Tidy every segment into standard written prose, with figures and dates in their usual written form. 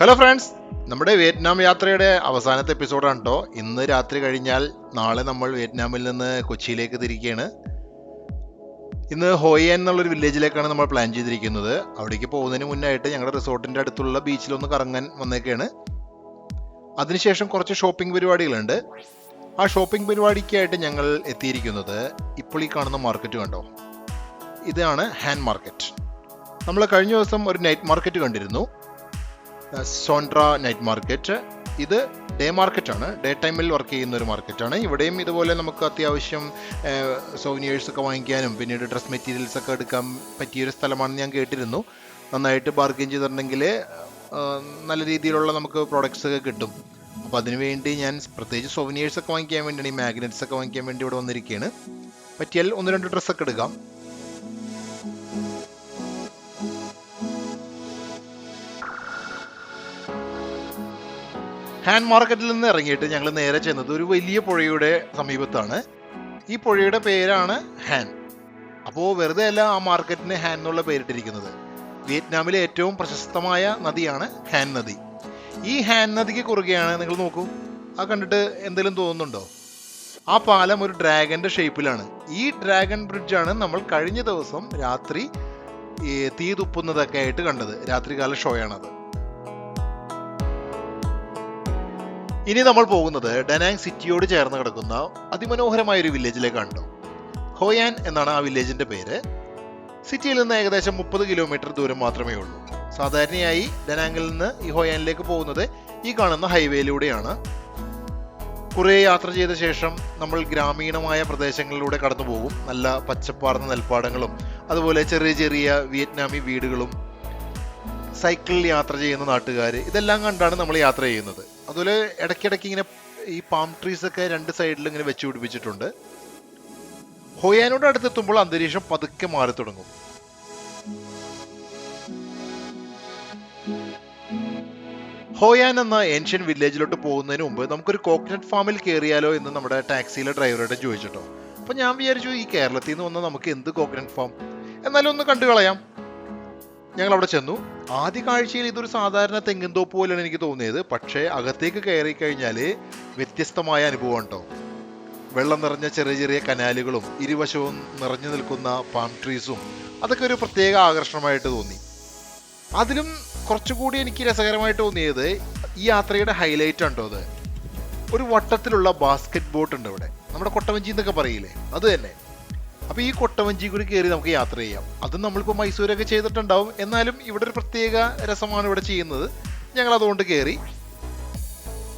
Hello friends, നമ്മുടെ Vietnam യാത്രയുടെ അവസാനത്തെ എപ്പിസോഡാണ് കേട്ടോ. ഇന്ന് രാത്രി കഴിഞ്ഞാൽ നാളെ നമ്മൾ വിയറ്റ്നാമിൽ നിന്ന് കൊച്ചിയിലേക്ക് തിരിക്കുകയാണ്. ഇന്ന് ഹോയൻ എന്നുള്ളൊരു വില്ലേജിലേക്കാണ് നമ്മൾ പ്ലാൻ ചെയ്തിരിക്കുന്നത്. അവിടേക്ക് പോകുന്നതിന് മുന്നായിട്ട് ഞങ്ങളുടെ റിസോർട്ടിൻ്റെ അടുത്തുള്ള ബീച്ചിലൊന്ന് കറങ്ങാൻ വന്നേക്കാണ്. അതിനുശേഷം കുറച്ച് ഷോപ്പിംഗ് പരിപാടികളുണ്ട്. ആ ഷോപ്പിംഗ് പരിപാടിക്കായിട്ട് ഞങ്ങൾ എത്തിയിരിക്കുന്നത് ഇപ്പോൾ ഈ കാണുന്ന മാർക്കറ്റ് കണ്ടോ, ഇതാണ് ഹാൻ മാർക്കറ്റ്. നമ്മൾ കഴിഞ്ഞ ദിവസം ഒരു നൈറ്റ് മാർക്കറ്റ് കണ്ടിരുന്നു, സോൺട്ര നൈറ്റ് മാർക്കറ്റ്. ഇത് ഡേ മാർക്കറ്റാണ്, ഡേ ടൈമിൽ വർക്ക് ചെയ്യുന്ന ഒരു മാർക്കറ്റാണ്. ഇവിടെയും ഇതുപോലെ നമുക്ക് അത്യാവശ്യം സോവിനിയേഴ്സ് ഒക്കെ വാങ്ങിക്കാനും പിന്നീട് ഡ്രസ് മെറ്റീരിയൽസ് ഒക്കെ എടുക്കാൻ പറ്റിയൊരു സ്ഥലമാണെന്ന് ഞാൻ കേട്ടിരുന്നു. നന്നായിട്ട് ബാർഗെയിൻ ചെയ്തിട്ടുണ്ടെങ്കിൽ നല്ല രീതിയിലുള്ള നമുക്ക് പ്രോഡക്റ്റ്സ് ഒക്കെ കിട്ടും. അപ്പോൾ അതിനുവേണ്ടി ഞാൻ പ്രത്യേകിച്ച് സോവിനിയേഴ്സ് ഒക്കെ വാങ്ങിക്കാൻ വേണ്ടിയാണ്, ഈ മാഗ്നറ്റ്സ് ഒക്കെ വാങ്ങിക്കാൻ വേണ്ടി ഇവിടെ വന്നിരിക്കുകയാണ്. പറ്റിയാൽ 1-2 ഡ്രസ്സൊക്കെ എടുക്കാം. ഹാൻ മാർക്കറ്റിൽ നിന്ന് ഇറങ്ങിയിട്ട് ഞങ്ങൾ നേരെ ചെന്നത് ഒരു വലിയ പുഴയുടെ സമീപത്താണ്. ഈ പുഴയുടെ പേരാണ് ഹാൻ. അപ്പോൾ വെറുതെ അല്ല ആ മാർക്കറ്റിന് ഹാൻ എന്നുള്ള പേരിട്ടിരിക്കുന്നത്. വിയറ്റ്നാമിലെ ഏറ്റവും പ്രശസ്തമായ നദിയാണ് ഹാൻ നദി. ഈ ഹാൻ നദിക്ക് കുറുകെയാണ്, നിങ്ങൾ നോക്കൂ, ആ കണ്ടിട്ട് എന്തെങ്കിലും തോന്നുന്നുണ്ടോ? ആ പാലം ഒരു ഡ്രാഗന്റെ ഷേപ്പിലാണ്. ഈ ഡ്രാഗൺ ബ്രിഡ്ജാണ് നമ്മൾ കഴിഞ്ഞ ദിവസം രാത്രി തീ തുപ്പുന്നതൊക്കെ ആയിട്ട് കണ്ടത്. രാത്രികാല ഷോയാണത്. ഇനി നമ്മൾ പോകുന്നത് ഡനാങ് സിറ്റിയോട് ചേർന്ന് കിടക്കുന്ന അതിമനോഹരമായ ഒരു വില്ലേജിലേക്കാണ്. ഹോയാൻ എന്നാണ് ആ വില്ലേജിന്റെ പേര്. സിറ്റിയിൽ നിന്ന് ഏകദേശം 30 കിലോമീറ്റർ ദൂരം മാത്രമേ ഉള്ളൂ. സാധാരണയായി ഡനാങ്ങിൽ നിന്ന് ഈ ഹോയാനിലേക്ക് പോകുന്നത് ഈ കാണുന്ന ഹൈവേയിലൂടെയാണ്. കുറേ യാത്ര ചെയ്ത ശേഷം നമ്മൾ ഗ്രാമീണമായ പ്രദേശങ്ങളിലൂടെ കടന്നു പോകും. നല്ല പച്ചപ്പാർന്ന നെൽപ്പാടങ്ങളും അതുപോലെ ചെറിയ ചെറിയ വിയറ്റ്നാമി വീടുകളും സൈക്കിളിൽ യാത്ര ചെയ്യുന്ന നാട്ടുകാർ, ഇതെല്ലാം കണ്ടാണ് നമ്മൾ യാത്ര ചെയ്യുന്നത്. അതുപോലെ ഇടയ്ക്കിടയ്ക്ക് ഇങ്ങനെ ഈ പാം ട്രീസ് ഒക്കെ 2 സൈഡിൽ ഇങ്ങനെ വെച്ച് പിടിപ്പിച്ചിട്ടുണ്ട്. ഹോയാനോട് അടുത്തെത്തുമ്പോൾ അന്തരീക്ഷം പതുക്കെ മാറി തുടങ്ങും. ഹോയാൻ എന്ന ഏൻഷ്യൻ വില്ലേജിലോട്ട് പോകുന്നതിന് മുമ്പ് നമുക്കൊരു കോക്കനട്ട് ഫാമിൽ കയറിയാലോ എന്ന് നമ്മുടെ ടാക്സിയിലെ ഡ്രൈവറോട് ചോദിച്ചിട്ടോ. അപ്പൊ ഞാൻ വിചാരിച്ചു, ഈ കേരളത്തിൽ നിന്ന് വന്നാൽ നമുക്ക് എന്ത് കോക്കനട്ട് ഫാം, എന്നാലും ഒന്ന് കണ്ടു കളയാം. ഞങ്ങൾ അവിടെ ചെന്നു. ആദ്യ കാഴ്ചയിൽ ഇതൊരു സാധാരണ തെങ്ങിൻതോപ്പ് പോലെയാണ് എനിക്ക് തോന്നിയത്. പക്ഷേ അകത്തേക്ക് കയറി കഴിഞ്ഞാൽ വ്യത്യസ്തമായ അനുഭവം ഉണ്ടോ. വെള്ളം നിറഞ്ഞ ചെറിയ ചെറിയ കനാലുകളും ഇരുവശവും നിറഞ്ഞു നിൽക്കുന്ന പാം ട്രീസും അതൊക്കെ ഒരു പ്രത്യേക ആകർഷണമായിട്ട് തോന്നി. അതിലും കുറച്ചുകൂടി എനിക്ക് രസകരമായിട്ട് തോന്നിയത് ഈ യാത്രയുടെ ഹൈലൈറ്റ് ഉണ്ടോ, അത് ഒരു വട്ടത്തിലുള്ള ബാസ്കറ്റ് ബോട്ട് ഉണ്ട് ഇവിടെ. നമ്മുടെ കൊട്ടവഞ്ചി എന്നൊക്കെ പറയില്ലേ, അത് തന്നെ. അപ്പോൾ ഈ കൊട്ടവഞ്ചി കൂടി കയറി നമുക്ക് യാത്ര ചെയ്യാം. അതും നമ്മളിപ്പോൾ മൈസൂരൊക്കെ ചെയ്തിട്ടുണ്ടാവും, എന്നാലും ഇവിടെ ഒരു പ്രത്യേക രസമാണ് ഇവിടെ ചെയ്യുന്നത്. ഞങ്ങൾ അതുകൊണ്ട് കയറി.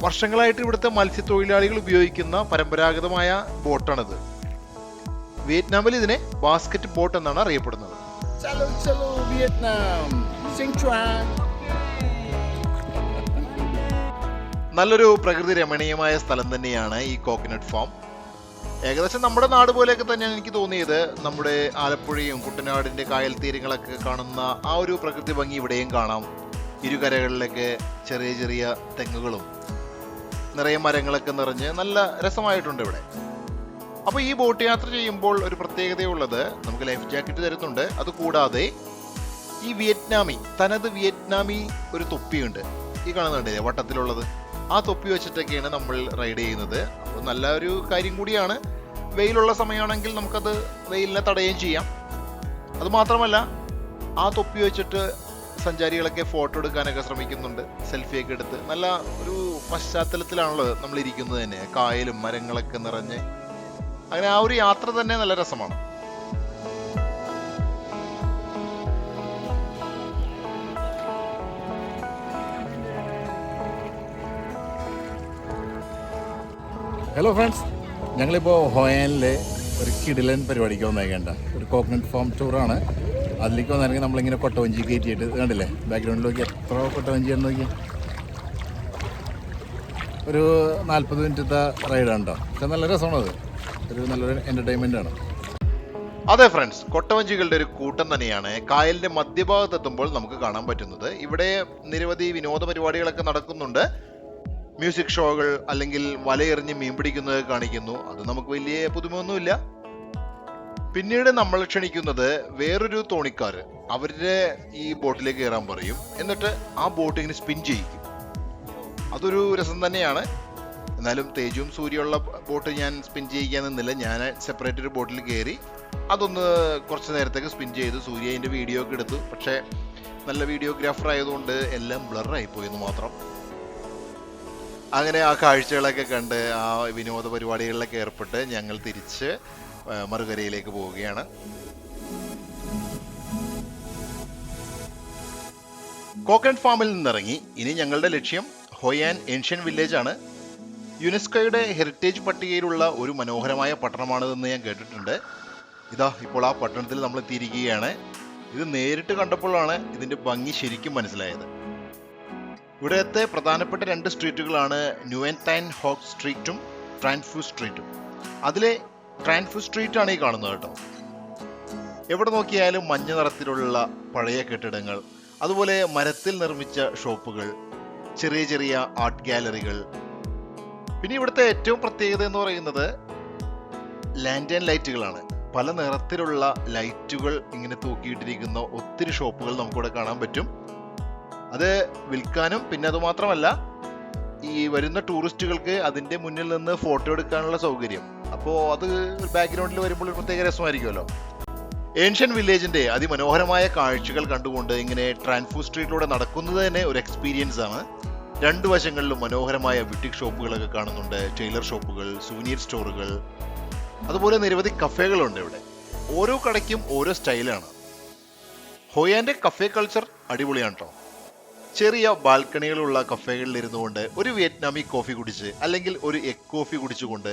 വർഷങ്ങളായിട്ട് ഇവിടുത്തെ മത്സ്യത്തൊഴിലാളികൾ ഉപയോഗിക്കുന്ന പരമ്പരാഗതമായ ബോട്ടാണിത്. വിയറ്റ്നാമിൽ ഇതിനെ ബാസ്കറ്റ് ബോട്ട് എന്നാണ് അറിയപ്പെടുന്നത്. നല്ലൊരു പ്രകൃതി രമണീയമായ സ്ഥലം തന്നെയാണ് ഈ കോക്കനട്ട് ഫാം. ഏകദേശം നമ്മുടെ നാട് പോലെയൊക്കെ തന്നെയാണ് എനിക്ക് തോന്നിയത്. നമ്മുടെ ആലപ്പുഴയും കുട്ടനാടിന്റെ കായൽ തീരങ്ങളൊക്കെ കാണുന്ന ആ ഒരു പ്രകൃതി ഭംഗി ഇവിടെയും കാണാം. ഇരുകരകളിലൊക്കെ ചെറിയ ചെറിയ തെങ്ങുകളും നിറയെ മരങ്ങളൊക്കെ നിറഞ്ഞ് നല്ല രസമായിട്ടുണ്ട് ഇവിടെ. അപ്പോൾ ഈ ബോട്ട് യാത്ര ചെയ്യുമ്പോൾ ഒരു പ്രത്യേകതയുള്ളത്, നമുക്ക് ലൈഫ് ജാക്കറ്റ് തരുന്നുണ്ട്. അതുകൂടാതെ ഈ തനത് വിയറ്റ്നാമി ഒരു തൊപ്പിയുണ്ട്, ഈ കാണുന്നുണ്ട് വട്ടത്തിലുള്ളത്. ആ തൊപ്പി വെച്ചിട്ടൊക്കെയാണ് നമ്മൾ റൈഡ് ചെയ്യുന്നത്. അപ്പോൾ നല്ല ഒരു കാര്യം കൂടിയാണ്. വെയിലുള്ള സമയമാണെങ്കിൽ നമുക്കത് വെയിലിനെ തടയുകയും ചെയ്യാം. അതുമാത്രമല്ല, ആ തൊപ്പി വെച്ചിട്ട് സഞ്ചാരികളൊക്കെ ഫോട്ടോ എടുക്കാനൊക്കെ ശ്രമിക്കുന്നുണ്ട്, സെൽഫിയൊക്കെ എടുത്ത്. നല്ല ഒരു പശ്ചാത്തലത്തിലാണല്ലോ നമ്മൾ ഇരിക്കുന്നത് തന്നെ, കായലും മരങ്ങളൊക്കെ നിറഞ്ഞ്. അങ്ങനെ ആ ഒരു യാത്ര തന്നെ നല്ല രസമാണ്. ഹലോ ഫ്രണ്ട്സ്, ഞങ്ങളിപ്പോൾ ഹോയാനിലെ ഒരു കിടിലൻ പരിപാടിക്ക് വന്നേക്കേണ്ട ഒരു കോക്കനട്ട് ഫാം ടൂറാണ്. അതിലേക്ക് വന്നിറങ്ങി നമ്മളിങ്ങനെ കൊട്ടവഞ്ചി കയറ്റിയിട്ട് കണ്ടില്ലേ, ബാക്ക്ഗ്രൗണ്ടിലേക്ക് എത്ര കൊട്ടവഞ്ചിയാണെന്ന് നോക്കി. ഒരു 40 മിനിറ്റത്തെ റൈഡാണ് കേട്ടോ. പക്ഷെ നല്ല രസമാണത്, ഒരു നല്ലൊരു എൻ്റർടൈൻമെൻ്റ് ആണ്. അതെ ഫ്രണ്ട്സ്, കൊട്ടവഞ്ചികളുടെ ഒരു കൂട്ടം തന്നെയാണ് കായലിന്റെ മധ്യഭാഗത്തെത്തുമ്പോൾ നമുക്ക് കാണാൻ പറ്റുന്നത്. ഇവിടെ നിരവധി വിനോദ പരിപാടികളൊക്കെ നടക്കുന്നുണ്ട്. മ്യൂസിക് ഷോകൾ അല്ലെങ്കിൽ വലയെറിഞ്ഞ് മീൻ പിടിക്കുന്നത് കാണിക്കുന്നു. അത് നമുക്ക് വലിയ പുതുമയൊന്നുമില്ല. പിന്നീട് നമ്മൾ ക്ഷണിക്കുന്നത് വേറൊരു തോണിക്കാർ, അവരുടെ ഈ ബോട്ടിലേക്ക് കയറാൻ പറയും. എന്നിട്ട് ആ ബോട്ട് ഇങ്ങനെ സ്പിൻ ചെയ്യിക്കും. അതൊരു രസം തന്നെയാണ്. എന്നാലും തേജുവും സൂര്യയുള്ള ബോട്ട് ഞാൻ സ്പിൻ ചെയ്യിക്കാൻ നിന്നില്ല. ഞാൻ സെപ്പറേറ്റ് ഒരു ബോട്ടിൽ കയറി അതൊന്ന് കുറച്ച് നേരത്തേക്ക് സ്പിൻ ചെയ്തു. സൂര്യ അതിൻ്റെ വീഡിയോ ഒക്കെ എടുത്തു. പക്ഷേ നല്ല വീഡിയോഗ്രാഫർ ആയതുകൊണ്ട് എല്ലാം ബ്ലറായി പോയെന്ന് മാത്രം. അങ്ങനെ ആ കാഴ്ചകളൊക്കെ കണ്ട് ആ വിനോദ പരിപാടികളിലൊക്കെ ഏർപ്പെട്ട് ഞങ്ങൾ തിരിച്ച് മറുകരയിലേക്ക് പോവുകയാണ്. കോക്കനട്ട് ഫാമിൽ നിന്നിറങ്ങി ഇനി ഞങ്ങളുടെ ലക്ഷ്യം ഹോയാൻ ഏൻഷ്യൻ വില്ലേജ് ആണ്. യുനെസ്കോയുടെ ഹെറിറ്റേജ് പട്ടികയിലുള്ള ഒരു മനോഹരമായ പട്ടണമാണിതെന്ന് ഞാൻ കേട്ടിട്ടുണ്ട്. ഇതാ ഇപ്പോൾ ആ പട്ടണത്തിൽ നമ്മൾ എത്തിയിരിക്കുകയാണ്. ഇത് നേരിട്ട് കണ്ടപ്പോഴാണ് ഇതിന്റെ ഭംഗി ശരിക്കും മനസ്സിലായത്. ഇവിടത്തെ പ്രധാനപ്പെട്ട 2 സ്ട്രീറ്റുകളാണ് ന്യൂവൻടൈൻ ഹോക്ക് സ്ട്രീറ്റും ട്രാൻഫു സ്ട്രീറ്റും. അതിലെ ട്രാൻഫു സ്ട്രീറ്റ് ആണ് ഈ കാണുന്നത് കേട്ടോ. എവിടെ നോക്കിയാലും മഞ്ഞ നിറത്തിലുള്ള പഴയ കെട്ടിടങ്ങൾ, അതുപോലെ മരത്തിൽ നിർമ്മിച്ച ഷോപ്പുകൾ, ചെറിയ ചെറിയ ആർട്ട് ഗാലറികൾ. പിന്നെ ഇവിടുത്തെ ഏറ്റവും പ്രത്യേകത എന്ന് പറയുന്നത് ലാൻറ്റേൺ ലൈറ്റുകളാണ്. പല നിറത്തിലുള്ള ലൈറ്റുകൾ ഇങ്ങനെ തൂക്കിയിട്ടിരിക്കുന്ന ഒത്തിരി ഷോപ്പുകൾ നമുക്കിവിടെ കാണാൻ പറ്റും. അത് വിൽക്കാനും, പിന്നെ അതുമാത്രമല്ല ഈ വരുന്ന ടൂറിസ്റ്റുകൾക്ക് അതിന്റെ മുന്നിൽ നിന്ന് ഫോട്ടോ എടുക്കാനുള്ള സൗകര്യം. അപ്പോൾ അത് ബാക്ക്ഗ്രൗണ്ടിൽ വരുമ്പോൾ ഒരു പ്രത്യേക രസമായിരിക്കുമല്ലോ. ഏൻഷ്യൻ വില്ലേജിന്റെ അതിമനോഹരമായ കാഴ്ചകൾ കണ്ടുകൊണ്ട് ഇങ്ങനെ ട്രാൻഫു സ്ട്രീറ്റിലൂടെ നടക്കുന്നത് തന്നെ ഒരു എക്സ്പീരിയൻസ് ആണ്. 2 വശങ്ങളിലും മനോഹരമായ ബുട്ടിക് ഷോപ്പുകളൊക്കെ കാണുന്നുണ്ട്. ടൈലർ ഷോപ്പുകൾ, സുവനീർ സ്റ്റോറുകൾ, അതുപോലെ നിരവധി കഫേകളുണ്ട് ഇവിടെ. ഓരോ കടയ്ക്കും ഓരോ സ്റ്റൈലാണ്. ഹോയാന്റെ കഫേ കൾച്ചർ അടിപൊളിയാണ് കേട്ടോ. ചെറിയ ബാൽക്കണികളുള്ള കഫേകളിൽ ഇരുന്നുകൊണ്ട് ഒരു വിയറ്റ്നാമി കോഫി കുടിച്ച്, അല്ലെങ്കിൽ ഒരു എഗ് കോഫി കുടിച്ചുകൊണ്ട്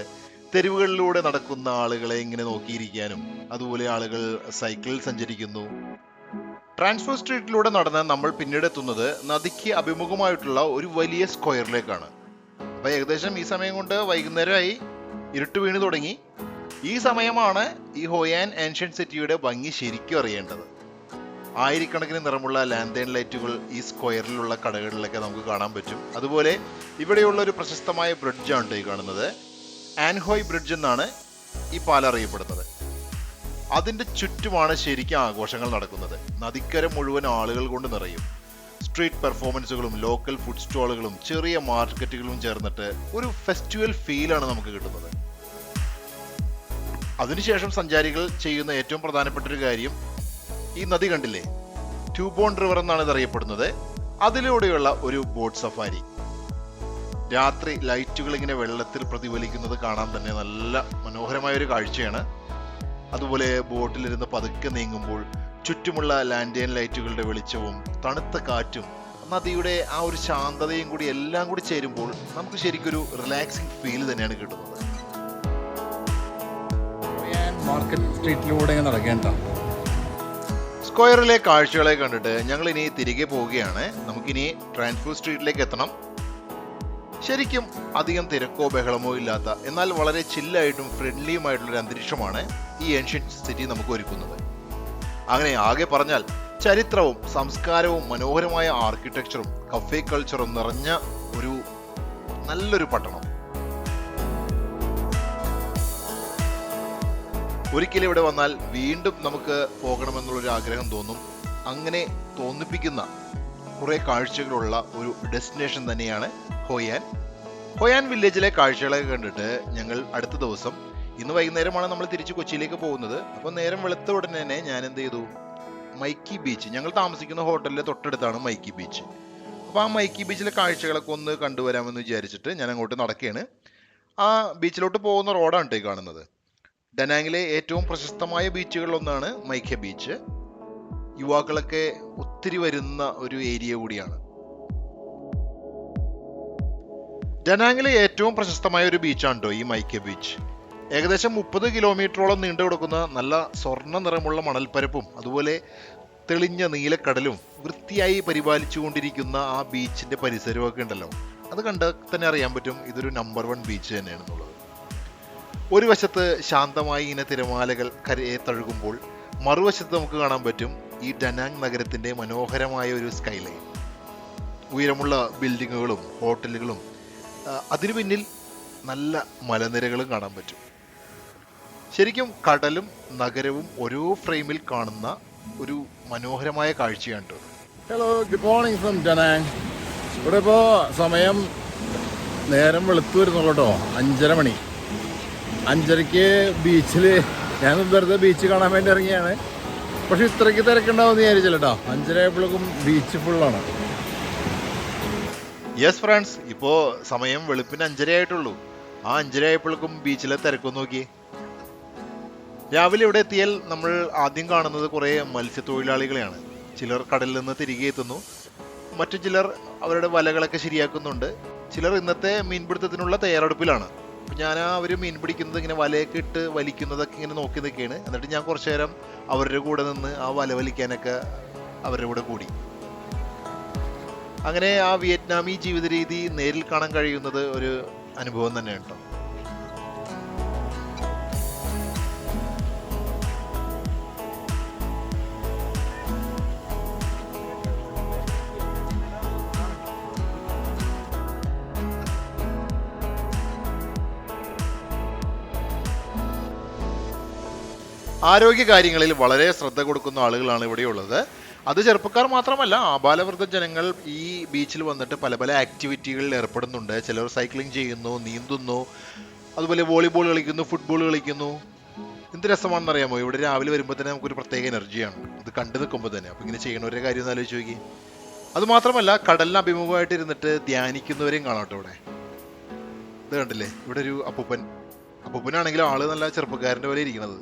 തെരുവുകളിലൂടെ നടക്കുന്ന ആളുകളെ ഇങ്ങനെ നോക്കിയിരിക്കാനും, അതുപോലെ ആളുകൾ സൈക്കിളിൽ സഞ്ചരിക്കുന്നു. ട്രാൻസ്ഫർ സ്ട്രീറ്റിലൂടെ നടന്ന് നമ്മൾ പിന്നീട് എത്തുന്നത് നദിക്ക് അഭിമുഖമായിട്ടുള്ള ഒരു വലിയ സ്ക്വയറിലേക്കാണ്. അപ്പൊ ഏകദേശം ഈ സമയം കൊണ്ട് വൈകുന്നേരമായി, ഇരുട്ട് വീണ് തുടങ്ങി. ഈ സമയമാണ് ഈ ഹോയാൻ ഏൻഷ്യൻ സിറ്റിയുടെ ഭംഗി ശരിക്കും അറിയേണ്ടത്. ആയിരക്കണക്കിന് നിറമുള്ള ലാൻറ്റേൺ ലൈറ്റുകൾ ഈ സ്ക്വയറിലുള്ള കടകളിലൊക്കെ നമുക്ക് കാണാൻ പറ്റും. അതുപോലെ ഇവിടെയുള്ള ഒരു പ്രശസ്തമായ ബ്രിഡ്ജാണ് ഈ കാണുന്നത്. ആൻഹോയ് ബ്രിഡ്ജ് എന്നാണ് ഈ പാലം അറിയപ്പെടുന്നത്. അതിന്റെ ചുറ്റുമാണ് ശരിക്കും ആഘോഷങ്ങൾ നടക്കുന്നത്. നദിക്കര മുഴുവൻ ആളുകൾ കൊണ്ട് നിറയും. സ്ട്രീറ്റ് പെർഫോമൻസുകളും ലോക്കൽ ഫുഡ് സ്റ്റോളുകളും ചെറിയ മാർക്കറ്റുകളും ചേർന്നിട്ട് ഒരു ഫെസ്റ്റിവൽ ഫീലാണ് നമുക്ക് കിട്ടുന്നത്. അതിനുശേഷം സഞ്ചാരികൾ ചെയ്യുന്ന ഏറ്റവും പ്രധാനപ്പെട്ട ഒരു കാര്യം, ഈ നദി കണ്ടില്ലേ, ട്യൂബോൺ റിവർ എന്നാണ് ഇത് അറിയപ്പെടുന്നത്. അതിലൂടെയുള്ള ഒരു ബോട്ട് സഫാരി. രാത്രി ലൈറ്റുകൾ ഇങ്ങനെ വെള്ളത്തിൽ പ്രതിഫലിക്കുന്നത് കാണാൻ തന്നെ നല്ല മനോഹരമായ ഒരു കാഴ്ചയാണ്. അതുപോലെ ബോട്ടിലിരുന്ന് പതുക്കെ നീങ്ങുമ്പോൾ ചുറ്റുമുള്ള ലാൻറ്റേൺ ലൈറ്റുകളുടെ വെളിച്ചവും തണുത്ത കാറ്റും നദിയുടെ ആ ഒരു ശാന്തതയും കൂടി എല്ലാം കൂടി ചേരുമ്പോൾ നമുക്ക് ശരിക്കൊരു റിലാക്സിങ് ഫീൽ തന്നെയാണ് കിട്ടുന്നത്. മാർക്കറ്റ് സ്ട്രീറ്റിലൂടെ നടക്കേണ്ട സ്ക്വയറിലെ കാഴ്ചകളെ കണ്ടിട്ട് ഞങ്ങൾ ഇനി തിരികെ പോവുകയാണ്. നമുക്കിനി ട്രാൻസ്ഫർ സ്ട്രീറ്റിലേക്ക് എത്തണം. ശരിക്കും അധികം തിരക്കോ ബഹളമോ ഇല്ലാത്ത, എന്നാൽ വളരെ ചില്ലായിട്ടും ഫ്രണ്ട്ലിയുമായിട്ടുള്ളൊരു അന്തരീക്ഷമാണ് ഈ ഏൻഷ്യൻ സിറ്റി നമുക്ക് ഒരുക്കുന്നത്. അങ്ങനെ ആകെ പറഞ്ഞാൽ ചരിത്രവും സംസ്കാരവും മനോഹരമായ ആർക്കിടെക്ചറും കഫേ കൾച്ചറും നിറഞ്ഞ ഒരു നല്ലൊരു പട്ടണം. ഒരിക്കലും ഇവിടെ വന്നാൽ വീണ്ടും നമുക്ക് പോകണമെന്നുള്ളൊരു ആഗ്രഹം തോന്നും. അങ്ങനെ തോന്നിപ്പിക്കുന്ന കുറെ കാഴ്ചകളുള്ള ഒരു ഡെസ്റ്റിനേഷൻ തന്നെയാണ് ഹോയാൻ. ഹോയാൻ വില്ലേജിലെ കാഴ്ചകളൊക്കെ കണ്ടിട്ട് ഞങ്ങൾ അടുത്ത ദിവസം, ഇന്ന് വൈകുന്നേരമാണ് നമ്മൾ തിരിച്ച് കൊച്ചിയിലേക്ക് പോകുന്നത്. അപ്പോൾ നേരം വെളുത്ത ഉടനെ തന്നെ ഞാൻ എന്ത് ചെയ്തു, മൈക്കി ബീച്ച്, ഞങ്ങൾ താമസിക്കുന്ന ഹോട്ടലിന്റെ തൊട്ടടുത്താണ് മൈക്കി ബീച്ച്. അപ്പോൾ ആ മൈക്കി ബീച്ചിലെ കാഴ്ചകളൊക്കെ ഒന്ന് കണ്ടുവരാമെന്ന് വിചാരിച്ചിട്ട് ഞാൻ അങ്ങോട്ട് നടക്കുകയാണ്. ആ ബീച്ചിലോട്ട് പോകുന്ന റോഡാണ് ഈ കാണുന്നത്. ഡനാങ്ങിലെ ഏറ്റവും പ്രശസ്തമായ ബീച്ചുകളിലൊന്നാണ് മൈക്കെ ബീച്ച്. യുവാക്കളൊക്കെ ഒത്തിരി വരുന്ന ഒരു ഏരിയ കൂടിയാണ്. ഡനാങ്ങിലെ ഏറ്റവും പ്രശസ്തമായ ഒരു ബീച്ചാണ് കേട്ടോ ഈ മൈക്കെ ബീച്ച്. ഏകദേശം 30 കിലോമീറ്ററോളം നീണ്ടു കിടക്കുന്ന നല്ല സ്വർണ്ണ നിറമുള്ള മണൽപ്പരപ്പും അതുപോലെ തെളിഞ്ഞ നീലക്കടലും വൃത്തിയായി പരിപാലിച്ചുകൊണ്ടിരിക്കുന്ന ആ ബീച്ചിന്റെ പരിസരമൊക്കെ ഉണ്ടല്ലോ, അത് കണ്ടാൽ തന്നെ അറിയാൻ പറ്റും ഇതൊരു നമ്പർ 1 ബീച്ച് തന്നെയാണെന്നുള്ളത്. ഒരു വശത്ത് ശാന്തമായി ഇങ്ങനെ തിരമാലകൾ കരയെ തഴുകുമ്പോൾ, മറുവശത്ത് നമുക്ക് കാണാൻ പറ്റും ഈ ഡനാങ് നഗരത്തിന്റെ മനോഹരമായ ഒരു സ്കൈലൈൻ. ഉയരമുള്ള ബിൽഡിങ്ങുകളും ഹോട്ടലുകളും, അതിനു പിന്നിൽ നല്ല മലനിരകളും കാണാൻ പറ്റും. ശരിക്കും കടലും നഗരവും ഓരോ ഫ്രെയിമിൽ കാണുന്ന ഒരു മനോഹരമായ കാഴ്ചയാണ് ട്ടോ. Hello, good morning from ഡനാങ്. ഇവിടെ ഇപ്പോൾ സമയം നേരം വെളുത്തു വരുന്നുള്ളൂ കേട്ടോ. 5:30 മണി. 5:30ക്ക് ബീച്ചിൽ ഞാൻ വെറുതെ ബീച്ച് കാണാൻ വേണ്ടി ഇറങ്ങിയാണ്. പക്ഷെ ഇത്രയ്ക്ക് തിരക്കുണ്ടാവും എന്ന് വിചാരിച്ചില്ല കേട്ടോ. 5:30 ആയപ്പോഴേക്കും ബീച്ച് ഫുള്ളാണ്. യെസ് ഫ്രണ്ട്സ്, ഇപ്പോൾ സമയം വെളുപ്പിന് 5:30 ആയിട്ടുള്ളൂ. ആ 5:30 ആയപ്പോഴേക്കും ബീച്ചിലെ തിരക്കൊന്ന് നോക്കി. രാവിലെ ഇവിടെ എത്തിയാൽ നമ്മൾ ആദ്യം കാണുന്നത് കുറേ മത്സ്യത്തൊഴിലാളികളെയാണ്. ചിലർ കടലിൽ നിന്ന് തിരികെ എത്തുന്നു, മറ്റു ചിലർ അവരുടെ വലകളൊക്കെ ശരിയാക്കുന്നുണ്ട്, ചിലർ ഇന്നത്തെ മീൻപിടുത്തത്തിനുള്ള തയ്യാറെടുപ്പിലാണ്. ഞാൻ അവർ മീൻ പിടിക്കുന്നത് ഇങ്ങനെ വലയൊക്കെ ഇട്ട് വലിക്കുന്നതൊക്കെ ഇങ്ങനെ നോക്കി നിൽക്കുകയാണ്. എന്നിട്ട് ഞാൻ കുറച്ചു നേരം അവരുടെ കൂടെ നിന്ന് ആ വല വലിക്കാനൊക്കെ അവരുടെ കൂടെ കൂടി. അങ്ങനെ ആ വിയറ്റ്നാമി ജീവിത രീതി നേരിൽ കാണാൻ കഴിയുന്നത് ഒരു അനുഭവം തന്നെയാണ് കേട്ടോ. ആരോഗ്യ കാര്യങ്ങളിൽ വളരെ ശ്രദ്ധ കൊടുക്കുന്ന ആളുകളാണ് ഇവിടെയുള്ളത്. അത് ചെറുപ്പക്കാർ മാത്രമല്ല, ആബാലവൃദ്ധ ജനങ്ങൾ ഈ ബീച്ചിൽ വന്നിട്ട് പല പല ആക്ടിവിറ്റികളിൽ ഏർപ്പെടുന്നുണ്ട്. ചിലർ സൈക്ലിംഗ് ചെയ്യുന്നു, നീന്തുന്നു, അതുപോലെ വോളിബോൾ കളിക്കുന്നു, ഫുട്ബോൾ കളിക്കുന്നു. എന്ത് രസമാണെന്നറിയാമോ, ഇവിടെ രാവിലെ വരുമ്പോൾ തന്നെ നമുക്കൊരു പ്രത്യേക എനർജിയാണ് ഇത് കണ്ടു നിൽക്കുമ്പോൾ തന്നെ. അപ്പോൾ ഇങ്ങനെ ചെയ്യണവരുടെ കാര്യം ഒന്ന് ആലോചിച്ച് നോക്കി. അതുമാത്രമല്ല, കടലിന് അഭിമുഖമായിട്ട് ഇരുന്നിട്ട് ധ്യാനിക്കുന്നവരെയും കാണാം കേട്ടോ ഇവിടെ. ഇത് കണ്ടില്ലേ, ഇവിടെ ഒരു അപ്പൂപ്പനാണെങ്കിലും ആള് നല്ല ചെറുപ്പക്കാരൻ്റെ പോലെ ഇരിക്കുന്നത്.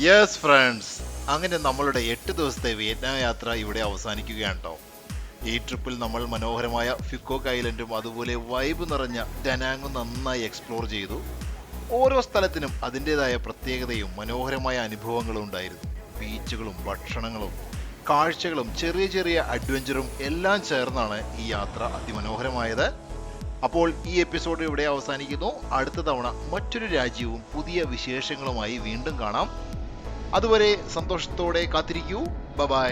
യെസ് ഫ്രണ്ട്സ്, അങ്ങനെ നമ്മളുടെ 8 ദിവസത്തെ വിയറ്റ്നാം യാത്ര ഇവിടെ അവസാനിക്കുകയാണ് കേട്ടോ. ഈ ട്രിപ്പിൽ നമ്മൾ മനോഹരമായ ഫിക്കോക്ക് ഐലൻഡും അതുപോലെ വൈബ് നിറഞ്ഞ ഡനാങ്ങും നന്നായി എക്സ്പ്ലോർ ചെയ്തു. ഓരോ സ്ഥലത്തിനും അതിൻ്റെതായ പ്രത്യേകതയും മനോഹരമായ അനുഭവങ്ങളും ഉണ്ടായിരുന്നു. ബീച്ചുകളും ഭക്ഷണങ്ങളും കാഴ്ചകളും ചെറിയ ചെറിയ അഡ്വഞ്ചറും എല്ലാം ചേർന്നാണ് ഈ യാത്ര അതിമനോഹരമായത്. അപ്പോൾ ഈ എപ്പിസോഡ് ഇവിടെ അവസാനിക്കുന്നു. അടുത്ത തവണ മറ്റൊരു രാജ്യവും പുതിയ വിശേഷങ്ങളുമായി വീണ്ടും കാണാം. അതുവരെ സന്തോഷത്തോടെ കാത്തിരിക്കൂ. ബൈ.